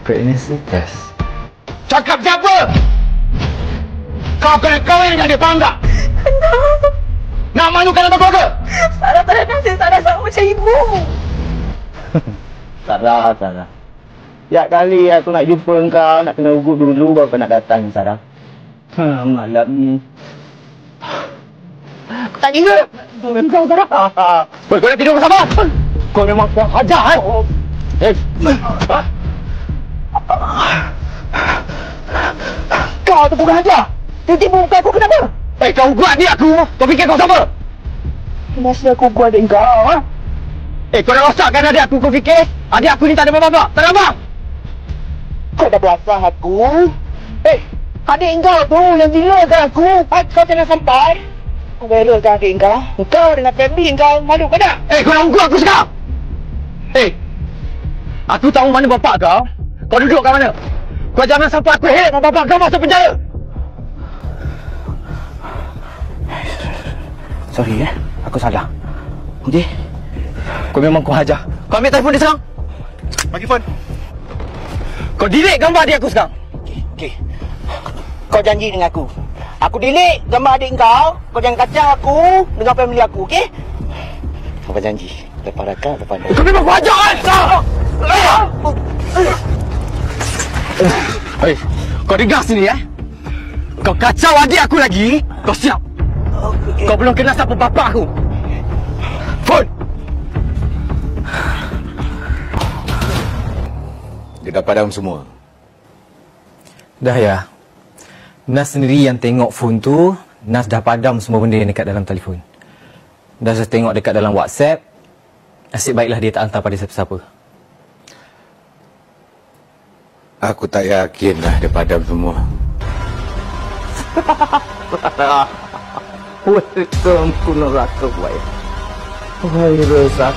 Pregnancy test. Cakap siapa? Kau kena kahwin dengan dia, faham tak? Nak malukan nama keluarga? Sarah tak ada nasib, Sarah sama macam ibu. Sarah. Tiap kali aku nak jumpa kau, nak kena ugut dulu baru kau nak datang, Sarah. Malam ni. Aku tak kira. Kau memang kau, Sarah. Kau nak tidur bersama? Kau memang kau ajar, Kau tu bukan ajar. Titik muka aku kenapa? Kau ugut adik aku. Kau fikir kau siapa? Masa aku ugut adik kau, ha? Kau dah rosakkan adik aku, kau fikir? Adik aku ni tak ada bapak-bapak. Tak ada abang. Kau dah belasah aku. Adik kau tu yang zilakan aku. Kau jangan sampai. Kau belakan adik kau. Kau dengan family kau malu kau tak? Kau nak ugut aku sekarang? Aku tahu mana bapak kau. Kau duduk kat mana? Kau jangan sampai aku hate bapak kau masuk penjara. Sorry aku salah. Okey. Kau memang kau hajar. Kau ambil telefon dia sekarang. Bagi phone. Kau delete gambar adik aku sekarang. Okey. Kau janji dengan aku. Aku delete gambar adik kau. Kau jangan kacau aku dengan family aku, okey? Apa janji? Lepas rakam, lepas ni. Kau memang kau hajar kan? Kau dengar sini Kau kacau adik aku lagi. Kau siap. Kau belum kenal siapa bapak aku. Phone. Dia dah padam semua. Dah ya. Nas sendiri yang tengok phone tu. Nas dah padam semua benda yang dekat dalam telefon. Dah saya tengok dekat dalam WhatsApp. Nasib baiklah dia tak hantar pada siapa-siapa. Aku tak yakin dah dia padam semua. Welcome to Neraka, Wai Reza.